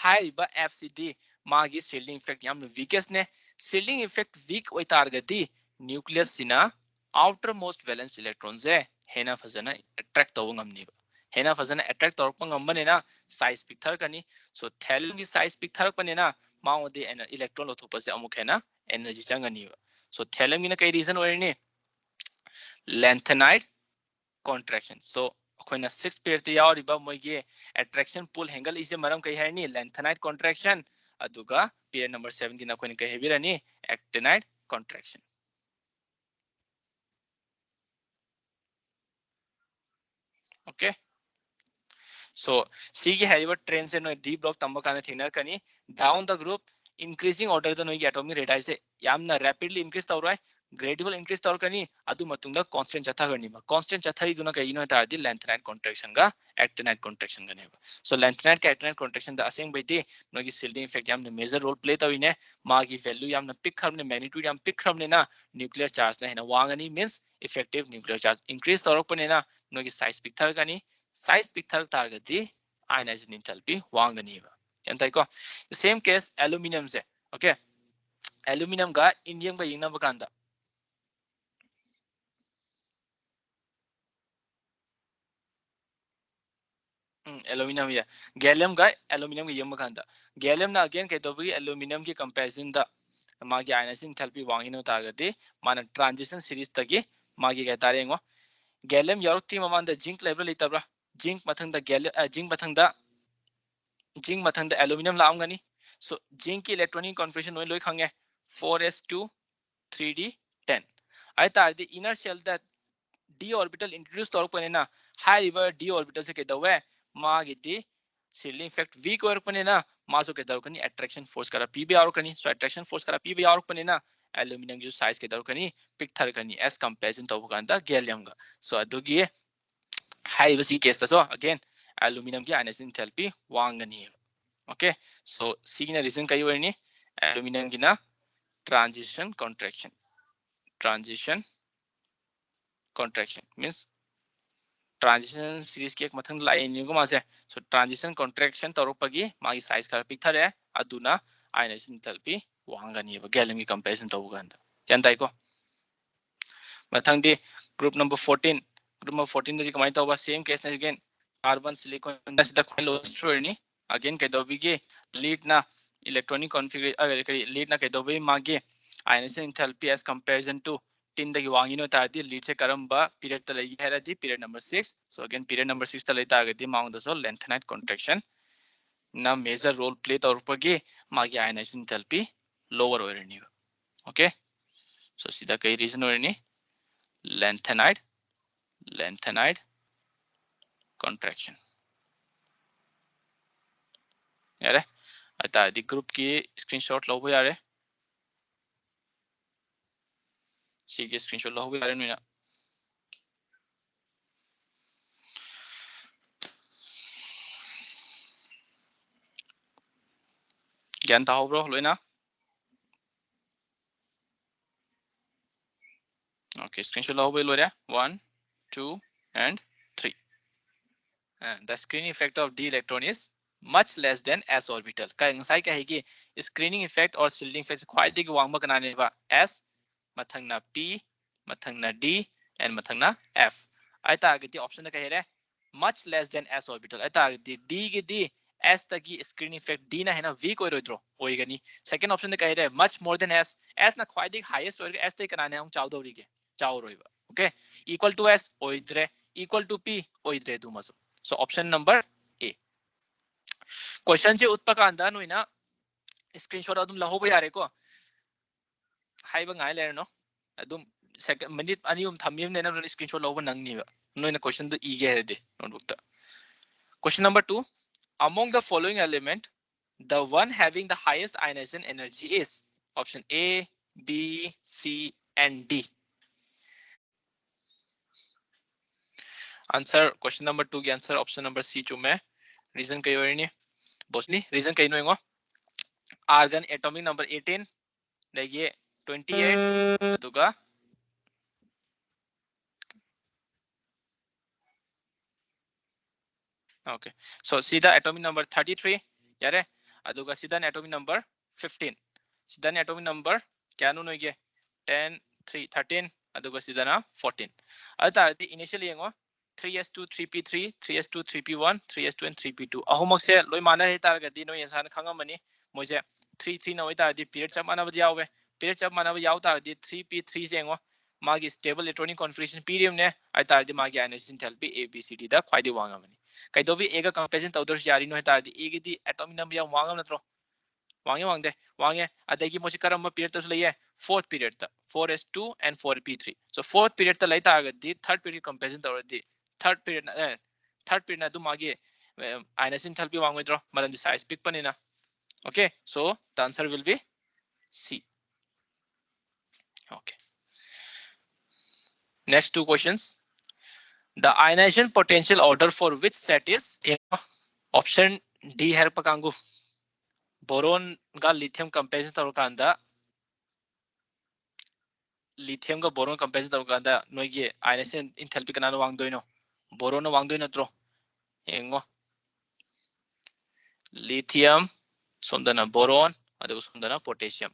haiba fcd magi shielding effect yam weakest ne shielding effect weak oi targati nucleus sina outermost valence electrons e hena fazana attract taw ngamni ba hena fazana attract torok ngambane na size picture kani. So thallium gi size picture pane na maode electron lo thopase amuk hena energy changani ba. So thallium gi na kai reason oirni lengthenized contraction. So akoina 6 period te yauriba moigi attraction pull angle is maram kai haini lengthenized contraction aduga period number 7 gina akoina kai hebirani actinide contraction. Okay, So C की हैरिवर trend से no D block तंबो काने थिंगर कनी down the group increasing order the no की atomic radius से यामना rapidly increase तौर है gradual increase तौर कनी अदु मतुंग द constant चथा करनी बा constant चथा ही दुना कहीं नो है तारदी lengthened contraction का actinide contraction कने बा so lengthened का actinide contraction द असेंग बेटी नो की shielding effect यामने major role play Tawi ने मा की value यामना pick खरने magnitude याम pick खरने ना nuclear charge ना है ना Vangani means effective nuclear charge increase तौर पने ना नो की size pick थर कनी size pick thar targeti ionization enthalpy wangani ba yantai ko the same case aluminum se okay aluminum ga indium ga yingna bakanda aluminum ya gallium ga aluminum ga yingna bakanda gallium na again kai to bi aluminum ki comparison da magi ionization enthalpy wangino targeti mana transition series tagi magi ga tare ngo gallium yorukti mamanda zinc level itabra zinc mathangda gallium zinc mathangda zinc मथंग aluminium लाऊंगनी so zinc की electronic configuration लोई खंगे 4s2 3d 10 आई तार the inner shell the d orbital introduce तौर पर ना हाई रिवर d orbital से के दवे मागिति सीलिंग इफेक्ट वीक और पने ना मासो के दर कनी अट्रैक्शन फोर्स करा p भी और कनी सो अट्रैक्शन फोर्स करा p भी और पने ना एल्यूमिनियम जो साइज के दर कनी पिक थर कनी एस कंपैरिजन तो बुकांदा गैलियम का सो अदुगी हाई वसी केस तो अगेन एल्यूमिनियम की आयनाइजेशन एंथैल्पी वांगनी है okay so C na reason kai warni aluminum ki na transition contraction means transition series ki ek mathang line ni ko ma se so transition contraction toropagi magi size kara pic thare aduna ionization enthalpy wangani ba gallium ki comparison to ganda yan tai ko mathang di group number 14 group number 14 di kamai to ba same case na again carbon silicon da sida khalo story ni again kai do bi ge lead na electronic configuration lead na kai do bi magi ionization enthalpy as comparison to tin da gi wangino ta di lead se karamba period ta lagi hera di period number 6 so again period number 6 ta lai ta ga di maung da so lengthened contraction na major role play ta urpagi magi ionization enthalpy lower orani okay so sida kai reason orani lengthened contraction यारे आता दी group की screenshot लो यारे सी की screenshot लो यारे नुना ज्ञान था bro लोइना okay screenshot लो यारे 1 2 and 3 and the screening effect of d electron is much less than s orbital का इंसाई क्या है कि screening effect और shielding effect ख्वाई दी वांग बनाने बा s मथंग ना p मथंग ना d and मथंग ना f आई ता आगे दी ऑप्शन का है much less than s orbital आई ता आगे दी d की दी s तकी screening effect d ना है ना weak और इधरो होएगा नहीं second option का है much more than s ना ख्वाई दी highest और s तक कराने हम चाव दौड़ी के चाव रोइबा okay equal to s ओ इधरे equal to p ओ इधरे दो मसो so option number A question चे उत्पक अंदा नुइना screenshot अदुम लहोबो यारे को हाइबा ngai ले no adum second minute ani thamim ne na screenshot lawba nangni ba noina question to ige hede notebook ta question number 2 among the following element the one having the highest ionization energy is option A B C and D answer question number 2 की answer option number C चु मैं reason कई worry नहीं बोसनी reason कई no इंगो argon atomic number 18 लगे 28 दुगा okay so sida atomic number 33 yare aduga sida atomic number 15 sida atomic number kya nu noige 10 3 13 aduga sida na 14 ata di initially yengo 3s2 3p3 3s2 3p1 3s2 and 3p2 ahumok se loi mana he tar ga di no insan khangamani moje 3 3 na oi tar di period chap mana ba yawe period chap mana ba yaw tar di 3p3 se yengo magi stable electronic configuration period ne ai tar di magi ionization enthalpy abcd da khwaidi wangamani kaidobi ega comparison tawdor yari no heta di egi di atomic number ya wangam natro wange adagi mosi karamba period tas laye fourth period ta 4s2 and 4p3 so fourth period ta laita agadi third period comparison tawdi third period na du magi ionization enthalpy wangoi maram di size big panina. Okay, so the answer will be C. Okay. Next two questions. The ionization potential order for which set is option D है पकांगु. Boron का lithium comparison तरुकांदा lithium का boron comparison तरुकांदा नोइगे ionization enthalpy कनानो वांगदोइनो boron नो वांगदोइनो त्रो एंगो lithium somdana boron adu somdana potassium.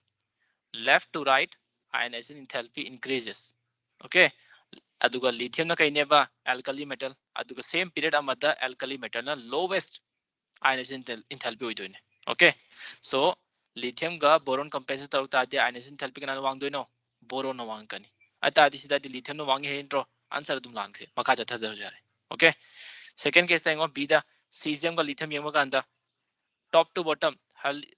Left to right ionization enthalpy increases. Okay. Aduga lithium na kaineba alkali metal aduga same period amada alkali metal na lowest ionization enthalpy hoidoine. Okay, so lithium ga boron comparison tarukta adi ionization enthalpy kana wangdoino boron no wangkani ata adi sida di lithium no wangi hentro answer dum lankhe maka jatha dar jare. Okay, second case tango b da cesium ga lithium yema ganda top to bottom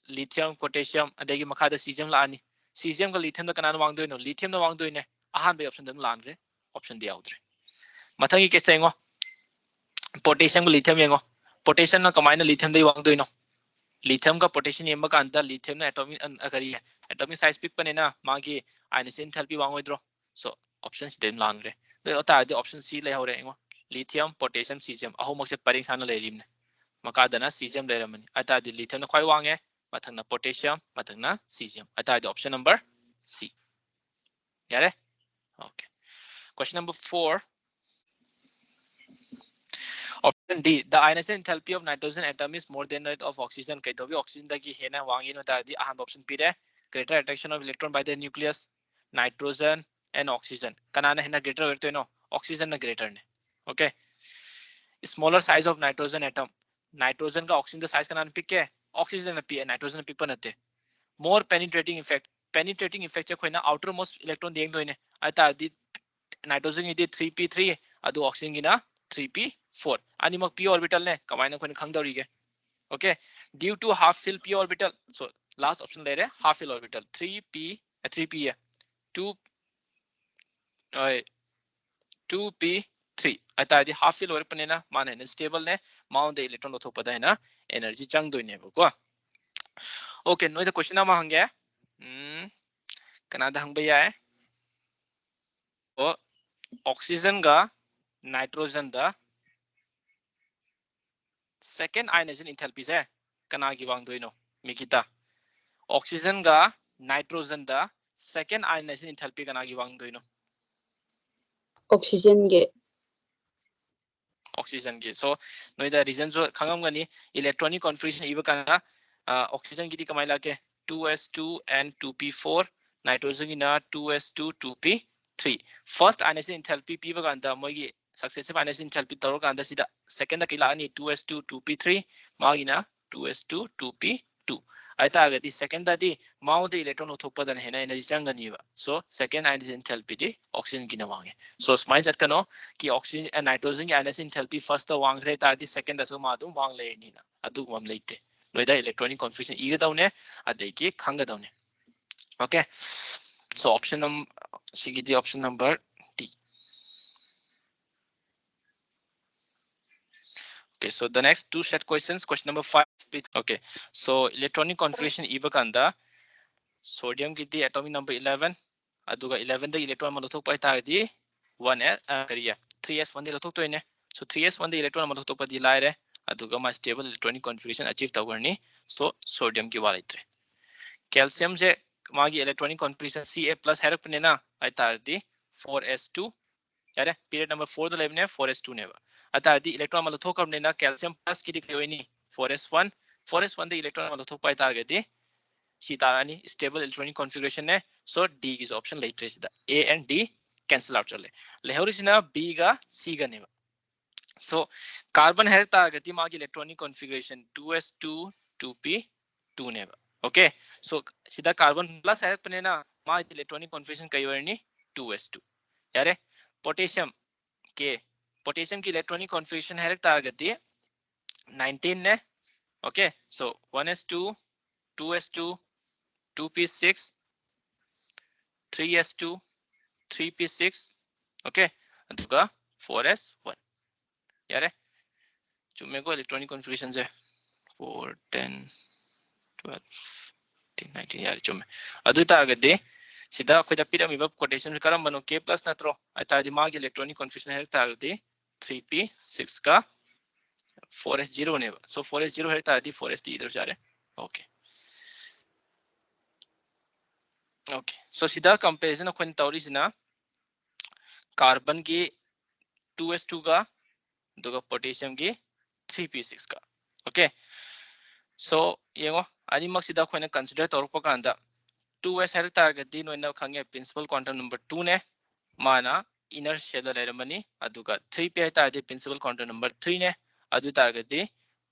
lithium potassium adagi maka da cesium la ani cesium ga lithium da kana wangdoino lithium no wangdoine ahan be option dum lankre option d outre. Mathangi case tango potassium ga lithium yengo potassium na kamaina lithium dai wangdoino lithium का potassium यम्बा का अंदर lithium ना atomic करिए atomic size pick पने ना मागी ionization enthalpy वांगो इधरो so option C देम लान रे तो अता आदि option C ले हो रहे हैं lithium potassium cesium अहो मक्से परिंग साना ले रिम ने मका दना cesium ले रमनी अता आदि lithium ना खोई वांगे मथंग ना potassium मथंग ना cesium अता आदि option number C यारे okay. Question number 4. Option D. The ionization enthalpy of nitrogen atom is more than that of oxygen. Kai thobi oxygen da ki hena wangi no tar di aham option P re greater attraction of electron by the nucleus, nitrogen and oxygen. Kanana hena greater verto no oxygen na greater ne. Okay. Smaller size of nitrogen atom. Nitrogen ka oxygen da size kanana pick ke oxygen na pick nitrogen na pick panate. More penetrating effect. Penetrating effect che khoina outermost electron deng do ne. Ata di nitrogen idi 3p3 adu oxygen ina 3p4 animal p orbital ne kamaina khone khangdori ge. Okay, due to half fill p orbital, so last option le re half fill orbital 3p 3p 2p3 ata di half fill orbital ne na mane ne stable ne mount the electron lo pada hai na energy chang do ne ko. Okay, no the question ama hange kana da hang bhaiya hai o oxygen ga nitrogen da second ionization enthalpy se kana gi wang doino mikita oxygen ga nitrogen da second ionization enthalpy kana gi wang doino oxygen ge so no the reason so khangam gani electronic configuration iba kana oxygen gi di kamai la ke 2s2 and 2p4 nitrogen gi na 2s2 2p3 first ionization enthalpy p ba ganda moi gi successive ionization enthalpy tor ganda sida second da kila ani 2s2 2p3 magina 2s2 2p2 aita agadi second da di mount the electron othopa dan hena energy changani ba so second ionization enthalpy di oxygen gi na wange so smile chat kano ki oxygen and nitrogen gi ionization enthalpy first da wang re ta di second da so ma dum wang le ni na adu mam leite noida electronic configuration iga daune adeki khanga daune. Okay, so option option number D. Okay, so the next two set questions. Question number 5. Okay, so electronic configuration iba kanda sodium ki di atomic number 11 aduga 11 the electron malothok pai ta di 1s kariya 3s 1 the lothok to ne so 3s 1 the electron malothok pa di laire aduga ma stable electronic configuration achieve tawgarni so sodium ki walaitre calcium je magi electronic configuration Ca+ herap ne na ai tar di 4s2 यारे period number 4 the level ne 4s2 ne ata di electron malothok kam ne na calcium plus ki di ni 4s1 4s1 the electron malothok pai ta ga di Sitarani stable electronic configuration ne so D is option later is the A and D cancel out chale lehorisina B ga C ga ne so carbon her ta gati magi electronic configuration 2s2 2p2 ne okay so sida carbon plus her pane na ma electronic configuration kai warni 2s2 yare potassium ki electronic configuration her ta gati 19 ne okay so 1s2 2s2 2p6 3s2 3p6 okay aduga 4s1 yare चुमेको electronic configuration से 4 10 12 19 यार चुमे अदु तारगदि सिदा अखोदा पिरामिबा quotation करमबनो k plus नत्रो अतादि मागी electronic configuration है तारगदि 3p 6 का 4s 0 ने सो 4s 0 है तादि 4s टी इधर जा रहे ओके ओके सो सिदा कंपैरिजन अखोन तौरिसिना कार्बन की 2s2 का दुगा पोटेशियम की 3p6 का ओके सो येंगो अनिमक सिदा अखोन कंसीडर तौरप कांदा 2s है तारगदि नोइना खंगे प्रिंसिपल क्वांटम नंबर 2 ने माना इनर शेल लेरमनी अदुगा 3p है तारगदि प्रिंसिपल क्वांटम नंबर 3 ने अदु तारगदि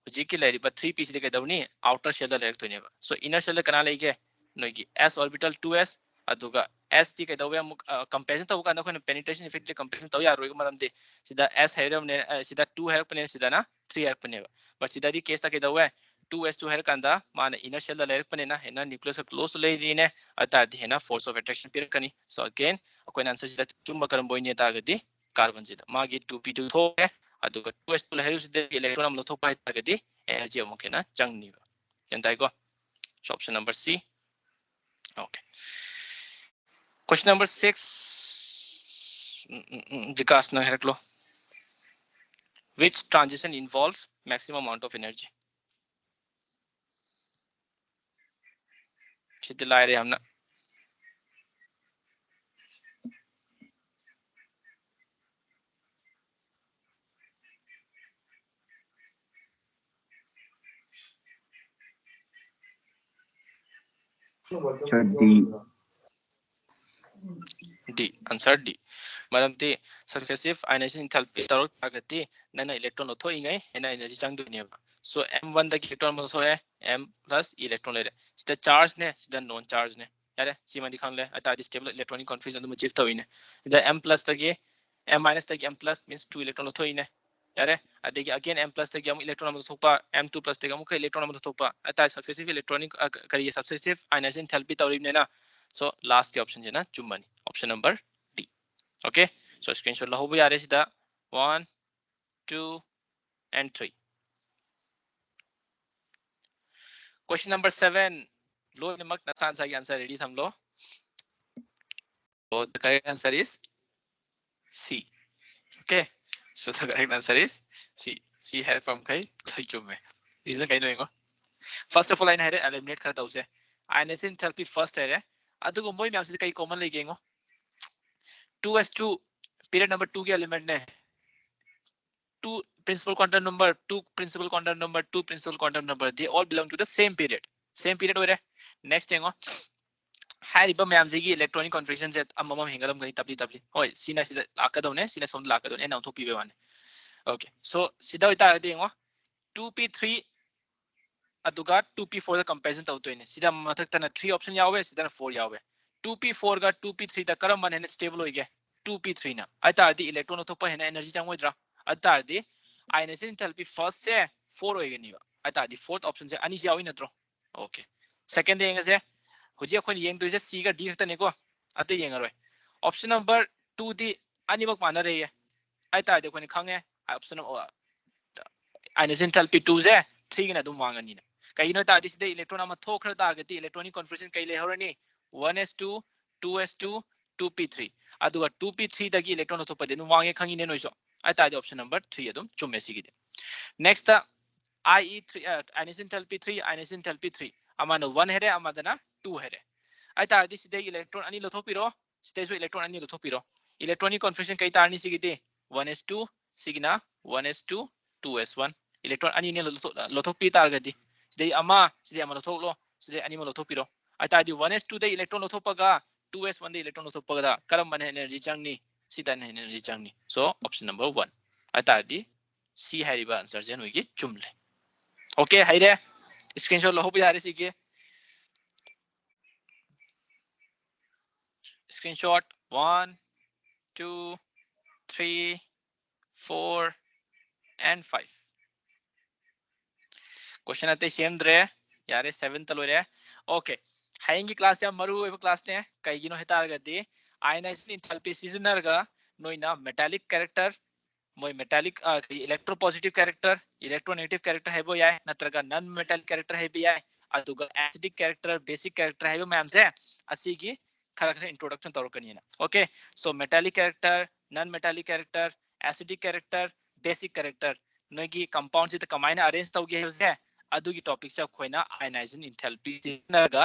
हुजिकी लेरिबा 3p सिदे कदवनी आउटर शेल लेरतोनेबा सो इनर शेल कना लेगे नोइगी s ऑर्बिटल 2s अदुगा s ती कदवे कंपैरिजन तब काना कोन पेनिट्रेशन इफेक्ट ले कंपैरिजन तब यार रोइग मरमदे सिदा s हेरमने सिदा 2 हेरपने सिदा ना 3 हेरपने बट सिदा दी केस ता कदवे 2s2 हेर कांदा माना इनर शेल लेरपने ना हेना न्यूक्लियस क्लोज लेरिने अतादि हेना फोर्स ऑफ अट्रैक्शन पिरकनी सो अगेन अकोइन आंसर सिदा चुम्बा करम बोइने तागदि कार्बन सिदा मागी 2p2 थोके अदुगा 2s2 हेरुसिदे इलेक्ट्रॉन अम लथोपा तागदि एनर्जी अमुकेना चंगनिबा यंताइको so option number C okay question number 6 Vikas ना हेरकलो which transition involves maximum amount of energy छिते लाए रे हमना D answer D मरमती सक्सेसिव आयनाइजेशन एंथैल्पी तौर तागति नना इलेक्ट्रॉन लथोइङै हेना एनर्जी चांगदुनेबा सो m1 दा इलेक्ट्रॉन लथोए m प्लस इलेक्ट्रॉन लेरे सिदा चार्ज ने सिदा नॉन चार्ज ने यारे सिमादि खानले अतादि स्टेबल इलेक्ट्रॉनिक कॉन्फिगरेशन दम अचीव तोइने द m प्लस तगे m माइनस तगे m प्लस मींस 2 इलेक्ट्रॉन लथोइने यारे अदगी अगेन m प्लस तगे हम इलेक्ट्रॉन लथोपा m2 प्लस तगे हम इलेक्ट्रॉन लथोपा अता सक्सेसिव इलेक्ट्रॉनिक करिए सक्सेसिव आयनाइजेशन एंथैल्पी तौरिनेना सो लास्ट के ऑप्शन जेना चुम्बनी option number D okay so screenshot lahobu yare sida 1 2 and 3 question number 7 lo namak na san sa answer ready samlo so the correct answer is C okay so the correct answer is C है from kai kai chumme reason kai no first of all I had eliminate kara tause ionization enthalpy first है adugo moi myam se kai common le gengo 2s2 period number 2 के element ने 2 principal quantum number 2 principal quantum number 2 principal quantum number they all belong to the same period हो रहा next yengo हारिबा ma'am जी electronic configuration से अमम हिंगलम गनी तबली होय सिना सिदा लाकदौने सिना सोम लाकदौने एना थोपी बेवाने okay so सिदा होता है देंगो 2p3 अदुगा 2p4 दा कंपैरिजन तौतोइने सिदा मथक तना 3 ऑप्शन यावे सिदा 4 यावे 2p4 गा 2p3 दा करम मन है स्टेबल होइगे 2p3 ना अतारदी इलेक्ट्रॉन थोपा है एनर्जी चांगोइद्रा अतारदी आयनाइजेशन एंथैल्पी फर्स्ट से 4 होइगनिवा अतारदी फोर्थ ऑप्शन से अनी यावी नत्रो ओके सेकंड देंगे से हुजी अखोन येंग तो C का D खतने को अते येंगरोय ऑप्शन नंबर 2 दी अनिमक माना रही है अता दे कोनी खंगे ऑप्शन आयनाइजेशन एंथैल्पी 2 से 3 गिना दुम वांगनी कहिनो ता दिस दे इलेक्ट्रॉन अमा थोखर तागति इलेक्ट्रॉनिक कॉन्फिगरेशन कई ले हरनी 1s2 2s2 2p3 अदुगा 2p3 दगी electron थोपदे नु वांगे खंगी ने नोइसो अता दे ऑप्शन नंबर 3 अदुम चुम्मे सिगिदे next IE3 ionization enthalpy 3 ionization enthalpy 3 अमानो 1 हेरे अमादना 2 हेरे अतारदी सिदे इलेक्ट्रॉन अनि लथोपिरो सिदेसु इलेक्ट्रॉन अनि लथोपिरो इलेक्ट्रॉनिक कॉन्फिगरेशन कई तारनी सिगिदे 1s2 सिगिना 1s2 2s1 इलेक्ट्रॉन अनि ने लथोपि तारगदी सिदे अमा सिदे अमा लथोकलो सिदे अनि म लथोपिरो अतारदी 1s2 दे इलेक्ट्रॉन लथोपगा 2s1 दे इलेक्ट्रॉन लथोपगा करम बने एनर्जी चांगनी सिदा ने एनर्जी चांगनी सो ऑप्शन नंबर 1 अतारदी C हारिबा आंसर जेन होगी चुमले ओके हाइरे स्क्रीनशॉट लहो बिहारे सिके screenshot 1 2 3 4 and 5 क्वेश्चन आते सेम द्रे यारे 7 तलो रे ओके हाइंगी क्लास या मरु एव क्लास ने कईगिनो हेतारगदी आयनाइजेशन एंथैल्पी सीजनर गा नोइना मेटालिक कैरेक्टर मोय metallic electropositive character electronegative character है वो याय नत्रगा नॉन मेटालिक कैरेक्टर है भी याय अदुगा एसिडिक कैरेक्टर बेसिक कैरेक्टर है वो मैम से असीगी खरा खरा इंट्रोडक्शन तौरकनी ना okay so metallic character non metallic character acidic character basic character नोगी कंपाउंड से कमाइना अरेंज तौगे है अदुगी टॉपिक से खोइना आयनाइजेशन इंथैल्पी नरगा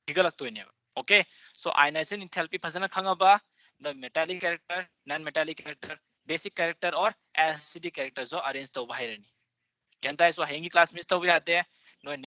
हिगलक्तोइने ओके सो आयनाइजेशन इंथैल्पी फजना खंगाबा the metallic character non metallic character basic character और एसिडिक कैरेक्टर जो अरेंज तो बाहर नहीं क्या सो हेंगी क्लास मिस तो जाते हैं